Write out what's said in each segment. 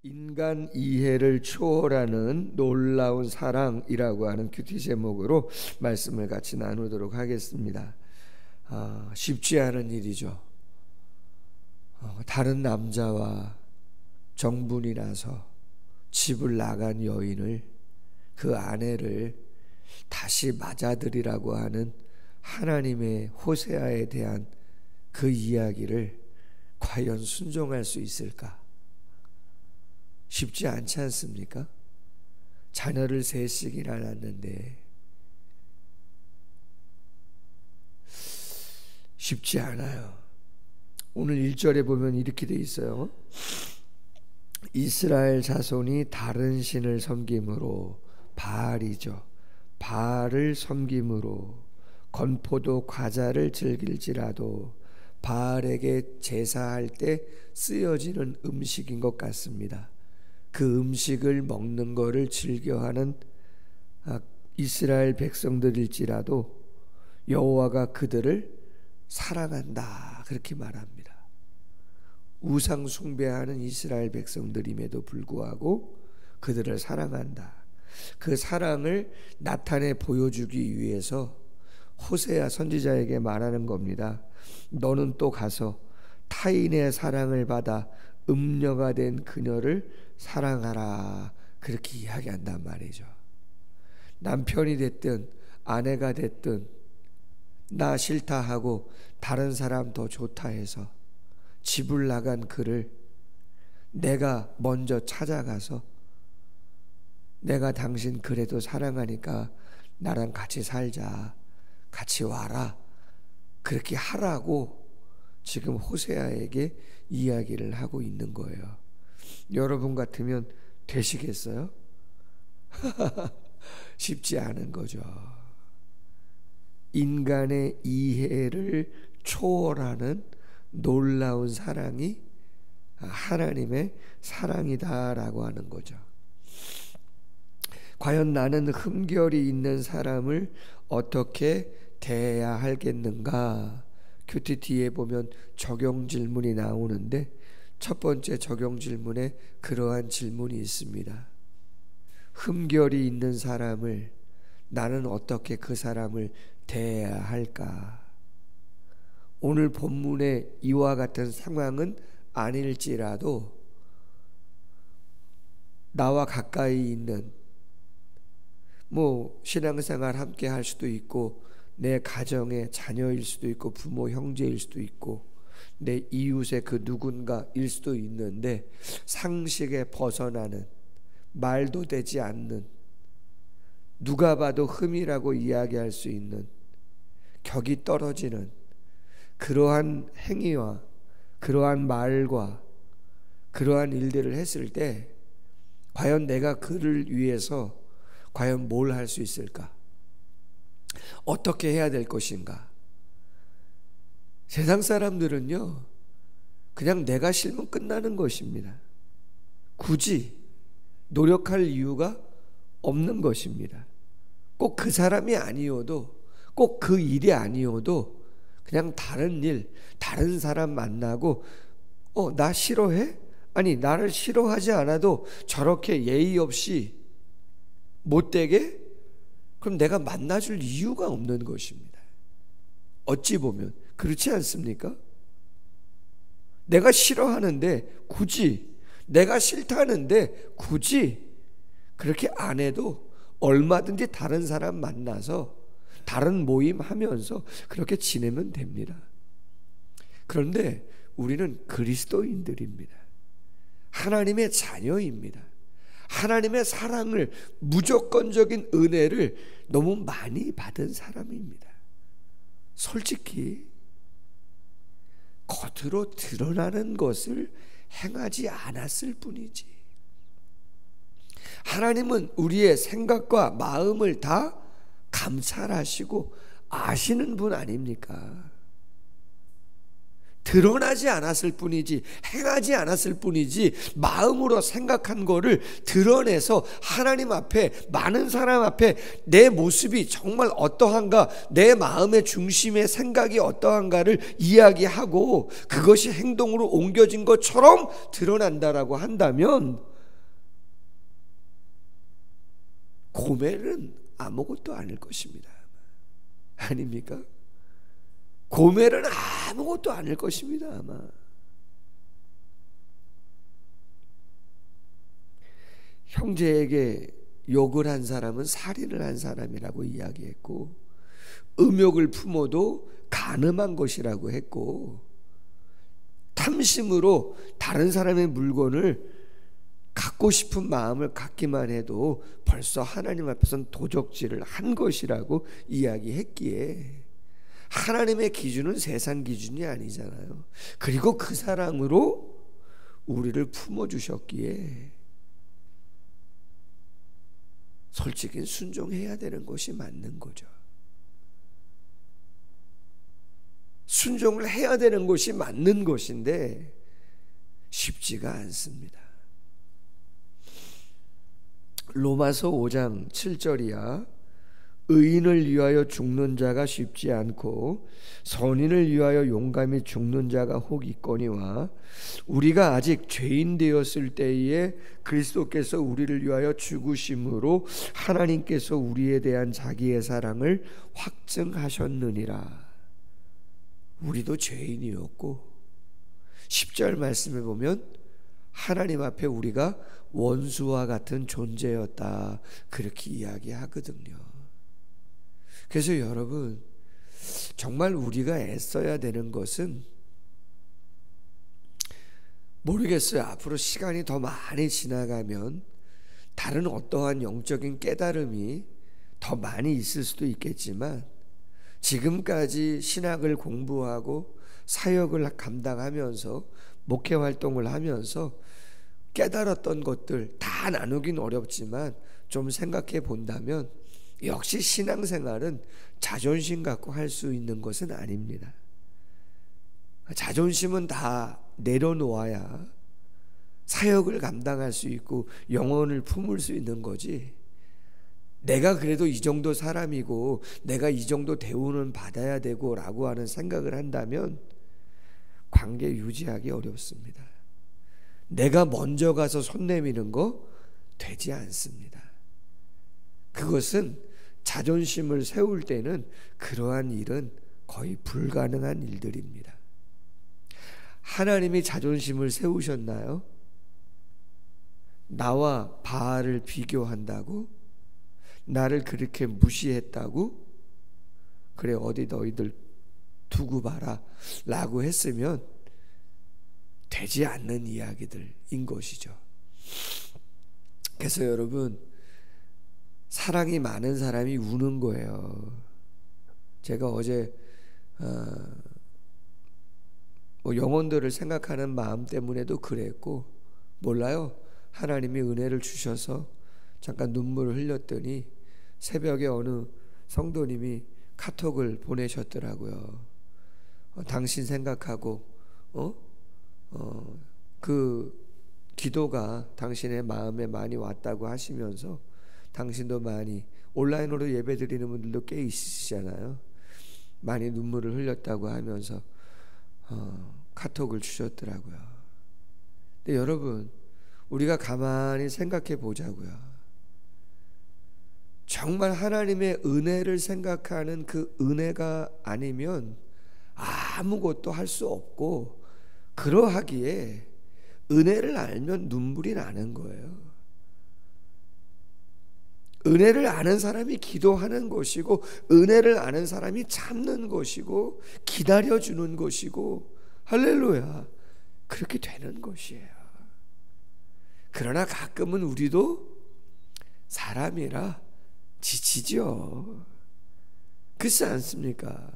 인간 이해를 초월하는 놀라운 사랑이라고 하는 큐티 제목으로 말씀을 같이 나누도록 하겠습니다. 쉽지 않은 일이죠. 다른 남자와 정분이 나서 집을 나간 여인을, 그 아내를 다시 맞아들이라고 하는 하나님의 호세아에 대한 그 이야기를 과연 순종할 수 있을까? 쉽지 않지 않습니까? 자녀를 셋씩이나 낳았는데 쉽지 않아요. 오늘 1절에 보면 이렇게 돼 있어요. 이스라엘 자손이 다른 신을 섬김으로, 바알이죠, 바알을 섬김으로 건포도 과자를 즐길지라도 바알에게 제사할 때 쓰여지는 음식인 것 같습니다. 그 음식을 먹는 것을 즐겨하는 이스라엘 백성들일지라도 여호와가 그들을 사랑한다, 그렇게 말합니다. 우상 숭배하는 이스라엘 백성들임에도 불구하고 그들을 사랑한다. 그 사랑을 나타내 보여주기 위해서 호세아 선지자에게 말하는 겁니다. 너는 또 가서 타인의 사랑을 받아 음녀가 된 그녀를 사랑하라, 그렇게 이야기한단 말이죠. 남편이 됐든 아내가 됐든 나 싫다 하고 다른 사람 더 좋다 해서 집을 나간 그를 내가 먼저 찾아가서 내가 당신 그래도 사랑하니까 나랑 같이 살자, 같이 와라, 그렇게 하라고 지금 호세아에게 이야기를 하고 있는 거예요. 여러분 같으면 되시겠어요? 쉽지 않은 거죠. 인간의 이해를 초월하는 놀라운 사랑이 하나님의 사랑이다라고 하는 거죠. 과연 나는 흠결이 있는 사람을 어떻게 대해야 하겠는가? 큐티 뒤에 보면 적용 질문이 나오는데 첫 번째 적용 질문에 그러한 질문이 있습니다. 흠결이 있는 사람을 나는 어떻게 그 사람을 대해야 할까? 오늘 본문의 이와 같은 상황은 아닐지라도 나와 가까이 있는, 신앙생활 함께 할 수도 있고 내 가정의 자녀일 수도 있고 부모 형제일 수도 있고 내 이웃의 그 누군가일 수도 있는데 상식에 벗어나는, 말도 되지 않는, 누가 봐도 흠이라고 이야기할 수 있는, 격이 떨어지는 그러한 행위와 그러한 말과 그러한 일들을 했을 때 과연 내가 그를 위해서 과연 뭘 할 수 있을까? 어떻게 해야 될 것인가? 세상 사람들은요, 그냥 내가 싫으면 끝나는 것입니다. 굳이 노력할 이유가 없는 것입니다. 꼭 그 사람이 아니어도, 꼭 그 일이 아니어도 그냥 다른 일, 다른 사람 만나고 나 싫어해? 아니, 나를 싫어하지 않아도 저렇게 예의 없이 못되게? 그럼 내가 만나줄 이유가 없는 것입니다. 어찌 보면 그렇지 않습니까? 내가 싫어하는데 굳이, 내가 싫다는데 굳이 그렇게 안 해도 얼마든지 다른 사람 만나서 다른 모임 하면서 그렇게 지내면 됩니다. 그런데 우리는 그리스도인들입니다. 하나님의 자녀입니다. 하나님의 사랑을, 무조건적인 은혜를 너무 많이 받은 사람입니다. 솔직히 겉으로 드러나는 것을 행하지 않았을 뿐이지. 하나님은 우리의 생각과 마음을 다 감찰하시고 아시는 분 아닙니까? 드러나지 않았을 뿐이지, 행하지 않았을 뿐이지, 마음으로 생각한 거를 드러내서 하나님 앞에, 많은 사람 앞에 내 모습이 정말 어떠한가, 내 마음의 중심의 생각이 어떠한가를 이야기하고 그것이 행동으로 옮겨진 것처럼 드러난다라고 한다면 고멜은 아무것도 아닐 것입니다. 아닙니까? 고멜은 아무것도 아닐 것입니다. 아마 형제에게 욕을 한 사람은 살인을 한 사람이라고 이야기했고, 음욕을 품어도 간음한 것이라고 했고, 탐심으로 다른 사람의 물건을 갖고 싶은 마음을 갖기만 해도 벌써 하나님 앞에서는 도적질을 한 것이라고 이야기했기에, 하나님의 기준은 세상 기준이 아니잖아요. 그리고 그 사랑으로 우리를 품어주셨기에 솔직히 순종해야 되는 것이 맞는 거죠. 순종을 해야 되는 것이 맞는 것인데 쉽지가 않습니다. 로마서 5장 7절이야 의인을 위하여 죽는 자가 쉽지 않고 선인을 위하여 용감히 죽는 자가 혹 있거니와 우리가 아직 죄인 되었을 때에 그리스도께서 우리를 위하여 죽으심으로 하나님께서 우리에 대한 자기의 사랑을 확증하셨느니라. 우리도 죄인이었고 10절 말씀에 보면 하나님 앞에 우리가 원수와 같은 존재였다 그렇게 이야기하거든요. 그래서 여러분 정말 우리가 애써야 되는 것은 모르겠어요. 앞으로 시간이 더 많이 지나가면 다른 어떠한 영적인 깨달음이 더 많이 있을 수도 있겠지만 지금까지 신학을 공부하고 사역을 감당하면서 목회 활동을 하면서 깨달았던 것들 다 나누긴 어렵지만 좀 생각해 본다면 역시 신앙생활은 자존심 갖고 할 수 있는 것은 아닙니다. 자존심은 다 내려놓아야 사역을 감당할 수 있고 영혼을 품을 수 있는 거지, 내가 그래도 이 정도 사람이고 내가 이 정도 대우는 받아야 되고 라고 하는 생각을 한다면 관계 유지하기 어렵습니다. 내가 먼저 가서 손 내미는 거 되지 않습니다. 그것은 자존심을 세울 때는 그러한 일은 거의 불가능한 일들입니다. 하나님이 자존심을 세우셨나요? 나와 바알을 비교한다고? 나를 그렇게 무시했다고? 그래 어디 너희들 두고 봐라 라고 했으면 되지 않는 이야기들인 것이죠. 그래서 여러분 사랑이 많은 사람이 우는 거예요. 제가 어제 영혼들을 생각하는 마음 때문에도 그랬고, 몰라요, 하나님이 은혜를 주셔서 잠깐 눈물을 흘렸더니 새벽에 어느 성도님이 카톡을 보내셨더라고요. 당신 생각하고 그 기도가 당신의 마음에 많이 왔다고 하시면서 당신도 많이 온라인으로 예배 드리는 분들도 꽤 있으시잖아요. 많이 눈물을 흘렸다고 하면서 카톡을 주셨더라고요. 근데 여러분 우리가 가만히 생각해 보자고요. 정말 하나님의 은혜를 생각하는 그 은혜가 아니면 아무것도 할 수 없고, 그러하기에 은혜를 알면 눈물이 나는 거예요. 은혜를 아는 사람이 기도하는 것이고, 은혜를 아는 사람이 참는 것이고, 기다려주는 것이고, 할렐루야, 그렇게 되는 것이에요. 그러나 가끔은 우리도 사람이라 지치죠. 그렇지 않습니까?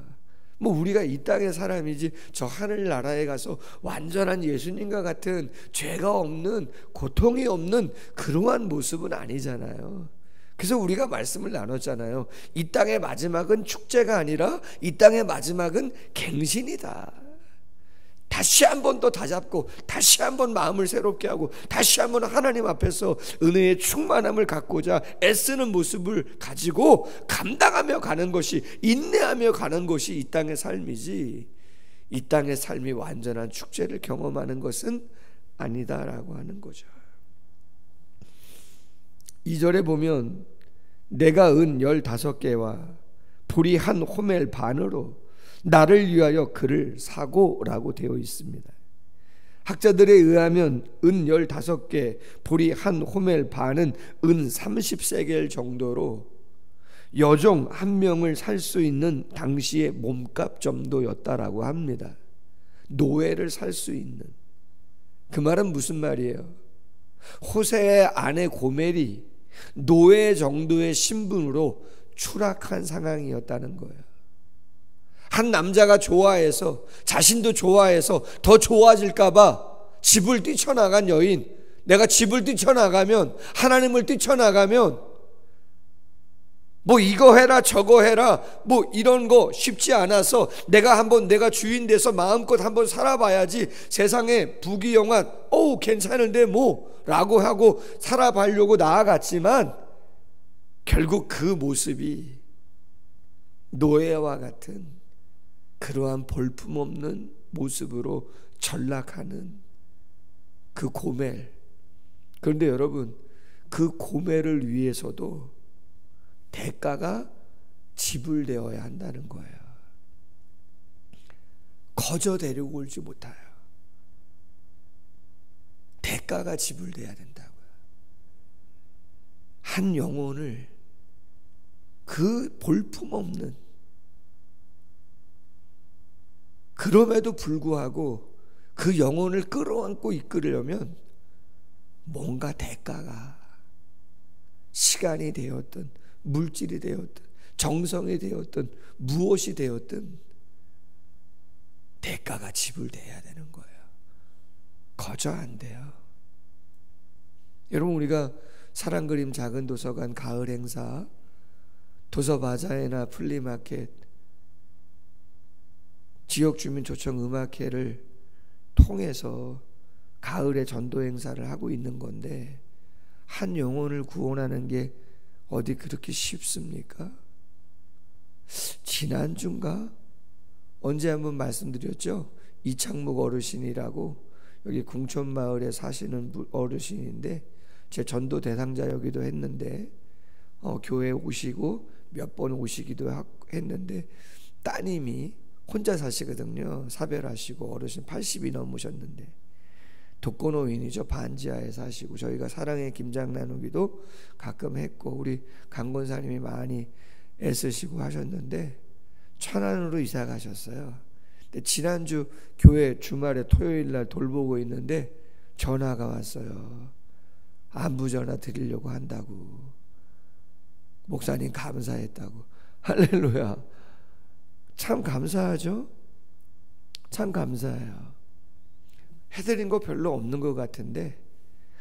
뭐 우리가 이 땅의 사람이지 저 하늘나라에 가서 완전한 예수님과 같은 죄가 없는, 고통이 없는 그러한 모습은 아니잖아요. 그래서 우리가 말씀을 나눴잖아요. 이 땅의 마지막은 축제가 아니라 이 땅의 마지막은 갱신이다. 다시 한번 또 다잡고 다시 한번 마음을 새롭게 하고 다시 한번 하나님 앞에서 은혜의 충만함을 갖고자 애쓰는 모습을 가지고 감당하며 가는 것이, 인내하며 가는 것이 이 땅의 삶이지, 이 땅의 삶이 완전한 축제를 경험하는 것은 아니다라고 하는 거죠. 2절에 보면 내가 은 15개와 보리 한 호멜 반으로 나를 위하여 그를 사고라고 되어 있습니다. 학자들에 의하면 은 15개, 보리 한 호멜 반은 은 30세겔 정도로 여종 한 명을 살 수 있는 당시의 몸값 정도였다라고 합니다. 노예를 살 수 있는. 그 말은 무슨 말이에요? 호세의 아내 고멜이 노예 정도의 신분으로 추락한 상황이었다는 거예요. 한 남자가 좋아해서, 자신도 좋아해서 더 좋아질까봐 집을 뛰쳐나간 여인, 내가 집을 뛰쳐나가면, 하나님을 뛰쳐나가면 뭐 이거 해라 저거 해라 뭐 이런 거 쉽지 않아서 내가 주인 돼서 마음껏 한번 살아봐야지, 세상에 부귀영화 괜찮은데 뭐 라고 하고 살아보려고 나아갔지만 결국 그 모습이 노예와 같은 그러한 볼품없는 모습으로 전락하는 그 고멜. 그런데 여러분, 그 고멜을 위해서도 대가가 지불되어야 한다는 거예요. 거저 데리고 올지 못해요. 대가가 지불돼야 된다고요. 한 영혼을, 그 볼품없는, 그럼에도 불구하고 그 영혼을 끌어안고 이끌려면 뭔가 대가가, 시간이 되었든 물질이 되었든 정성이 되었든 무엇이 되었든 대가가 지불돼야 되는 거예요. 거저 안 돼요. 여러분, 우리가 사랑그림 작은 도서관 가을 행사, 도서바자회나 플리마켓, 지역주민 초청 음악회를 통해서 가을에 전도 행사를 하고 있는 건데, 한 영혼을 구원하는 게 어디 그렇게 쉽습니까? 지난주인가? 언제 한번 말씀드렸죠? 이창묵 어르신이라고 여기 궁촌마을에 사시는 어르신인데, 제 전도 대상자여기도 했는데 교회에 오시고 몇 번 오시기도 했는데, 따님이 혼자 사시거든요. 사별하시고 어르신 80이 넘으셨는데 독거노인이죠. 반지하에 사시고, 저희가 사랑의 김장 나누기도 가끔 했고 우리 강권사님이 많이 애쓰시고 하셨는데 천안으로 이사 가셨어요. 근데 지난주 교회 주말에 토요일날 돌보고 있는데 전화가 왔어요. 안부 전화 드리려고 한다고, 목사님 감사했다고. 할렐루야. 참 감사하죠. 참 감사해요. 해드린 거 별로 없는 것 같은데,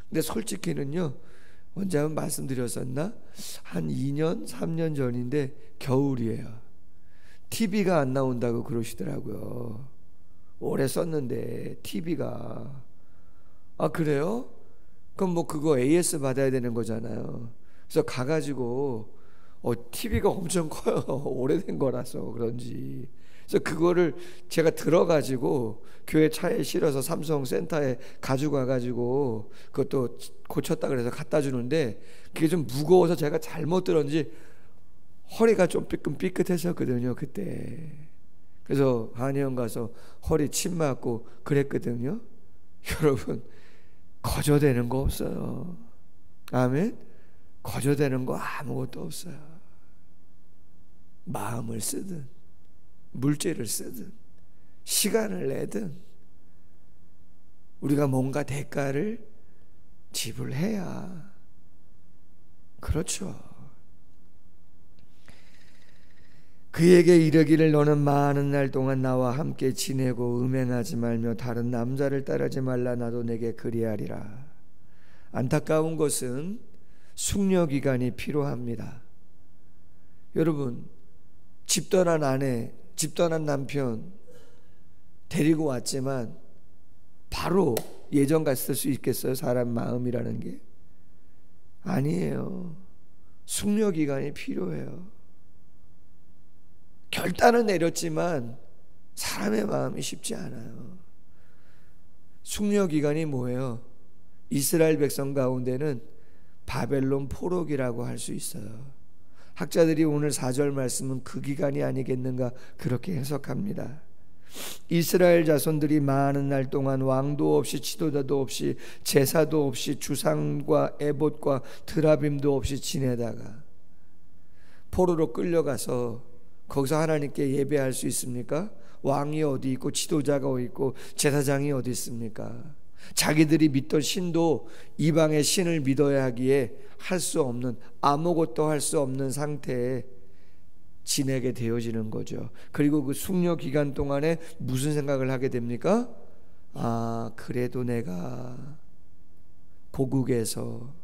근데 솔직히는요, 언제 한번 말씀드렸었나? 한 2년 3년 전인데 겨울이에요. TV가 안 나온다고 그러시더라고요. 오래 썼는데 TV가. 아, 그래요? 그럼 뭐 그거 AS 받아야 되는 거잖아요. 그래서 가가지고 TV가 엄청 커요. 오래된 거라서 그런지. 그래서 그거를 제가 들어가지고 교회 차에 실어서 삼성 센터에 가지고 가가지고 그것도 고쳤다 그래서 갖다 주는데, 그게 좀 무거워서 제가 잘못 들었는지 허리가 좀 삐끗삐끗했었거든요 그때. 그래서 한의원 가서 허리 침 맞고 그랬거든요. 여러분, 거저되는 거 없어요. 아멘. 거저되는 거 아무것도 없어요. 마음을 쓰든 물질을 쓰든 시간을 내든 우리가 뭔가 대가를 지불해야. 그렇죠. 그에게 이르기를 너는 많은 날 동안 나와 함께 지내고 음행하지 말며 다른 남자를 따르지 말라. 나도 내게 그리하리라. 안타까운 것은 숙려기간이 필요합니다. 여러분, 집 떠난 아내, 집 떠난 남편 데리고 왔지만 바로 예전 같을 수 있겠어요? 사람 마음이라는 게 아니에요. 숙려기간이 필요해요. 결단은 내렸지만 사람의 마음이 쉽지 않아요. 숙려기간이 뭐예요? 이스라엘 백성 가운데는 바벨론 포로기라고 할 수 있어요. 학자들이 오늘 4절 말씀은 그 기간이 아니겠는가 그렇게 해석합니다. 이스라엘 자손들이 많은 날 동안 왕도 없이 지도자도 없이 제사도 없이 주상과 에봇과 드라빔도 없이 지내다가 포로로 끌려가서 거기서 하나님께 예배할 수 있습니까? 왕이 어디 있고 지도자가 어디 있고 제사장이 어디 있습니까? 자기들이 믿던 신도 이방의 신을 믿어야 하기에 할 수 없는, 아무것도 할 수 없는 상태에 지내게 되어지는 거죠. 그리고 그 숙려 기간 동안에 무슨 생각을 하게 됩니까? 그래도 내가 고국에서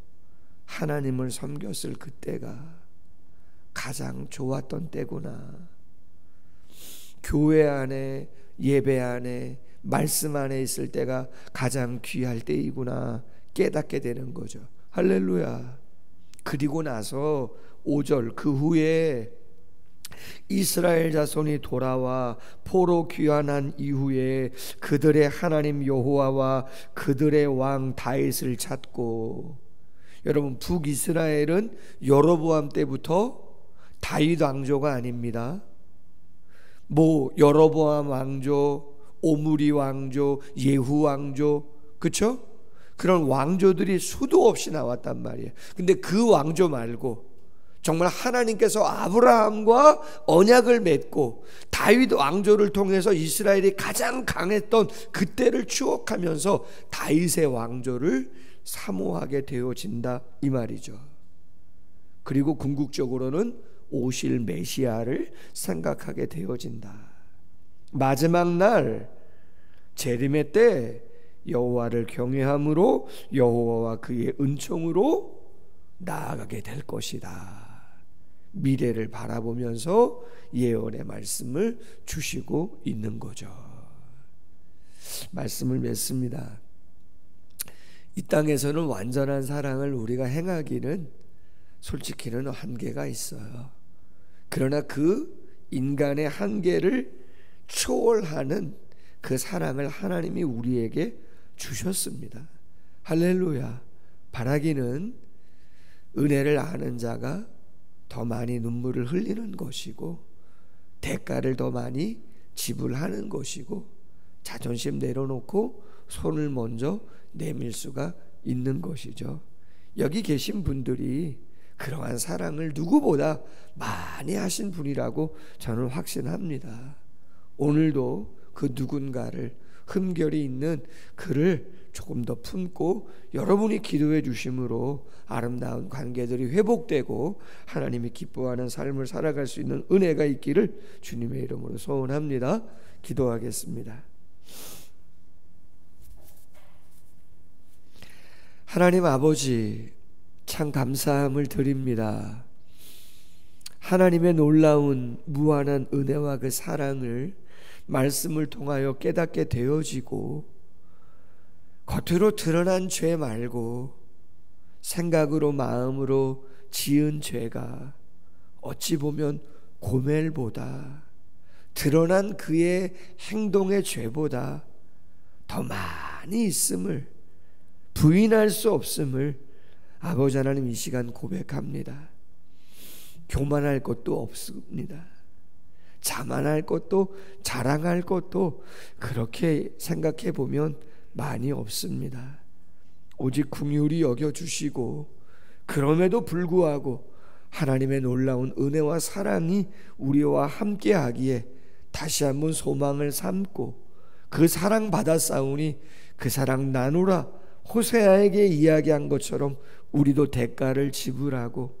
하나님을 섬겼을 그때가 가장 좋았던 때구나. 교회 안에, 예배 안에, 말씀 안에 있을 때가 가장 귀할 때이구나 깨닫게 되는 거죠. 할렐루야. 그리고 나서 5절 그 후에 이스라엘 자손이 돌아와 포로 귀환한 이후에 그들의 하나님 여호와와 그들의 왕 다윗을 찾고, 여러분 북이스라엘은 여로보암 때부터 다윗 왕조가 아닙니다. 여로보암 왕조, 오므리 왕조, 예후 왕조, 그렇죠? 그런 왕조들이 수도 없이 나왔단 말이에요. 근데 그 왕조 말고 정말 하나님께서 아브라함과 언약을 맺고 다윗 왕조를 통해서 이스라엘이 가장 강했던 그때를 추억하면서 다윗의 왕조를 사모하게 되어진다 이 말이죠. 그리고 궁극적으로는 오실 메시아를 생각하게 되어진다. 마지막 날 재림의 때 여호와를 경외함으로 여호와와 그의 은총으로 나아가게 될 것이다. 미래를 바라보면서 예언의 말씀을 주시고 있는 거죠. 말씀을 맺습니다. 이 땅에서는 완전한 사랑을 우리가 행하기는 솔직히는 한계가 있어요. 그러나 그 인간의 한계를 초월하는 그 사랑을 하나님이 우리에게 주셨습니다. 할렐루야. 바라기는 은혜를 아는 자가 더 많이 눈물을 흘리는 것이고 대가를 더 많이 지불하는 것이고 자존심 내려놓고 손을 먼저 내밀 수가 있는 것이죠. 여기 계신 분들이 그러한 사랑을 누구보다 많이 하신 분이라고 저는 확신합니다. 오늘도 그 누군가를 흠결이 있는 그를 조금 더 품고 여러분이 기도해 주심으로 아름다운 관계들이 회복되고 하나님이 기뻐하는 삶을 살아갈 수 있는 은혜가 있기를 주님의 이름으로 소원합니다. 기도하겠습니다. 하나님 아버지, 참 감사함을 드립니다. 하나님의 놀라운 무한한 은혜와 그 사랑을 말씀을 통하여 깨닫게 되어지고 겉으로 드러난 죄 말고 생각으로 마음으로 지은 죄가 어찌 보면 고멜보다 드러난 그의 행동의 죄보다 더 많이 있음을 부인할 수 없음을 아버지 하나님 이 시간 고백합니다. 교만할 것도 없습니다. 자만할 것도 자랑할 것도 그렇게 생각해 보면 많이 없습니다. 오직 긍휼히 여겨주시고 그럼에도 불구하고 하나님의 놀라운 은혜와 사랑이 우리와 함께하기에 다시 한번 소망을 삼고 그 사랑 받았사오니 그 사랑 나누라 호세아에게 이야기한 것처럼 우리도 대가를 지불하고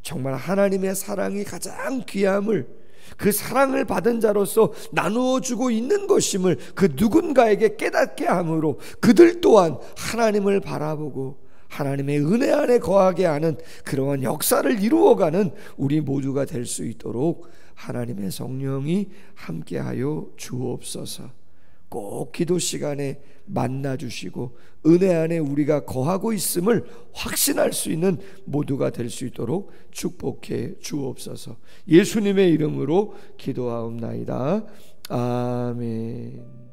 정말 하나님의 사랑이 가장 귀함을 그 사랑을 받은 자로서 나누어 주고 있는 것임을 그 누군가에게 깨닫게 함으로 그들 또한 하나님을 바라보고 하나님의 은혜 안에 거하게 하는 그러한 역사를 이루어가는 우리 모두가 될 수 있도록 하나님의 성령이 함께하여 주옵소서. 꼭 기도 시간에 만나 주시고 은혜 안에 우리가 거하고 있음을 확신할 수 있는 모두가 될 수 있도록 축복해 주옵소서. 예수님의 이름으로 기도하옵나이다. 아멘.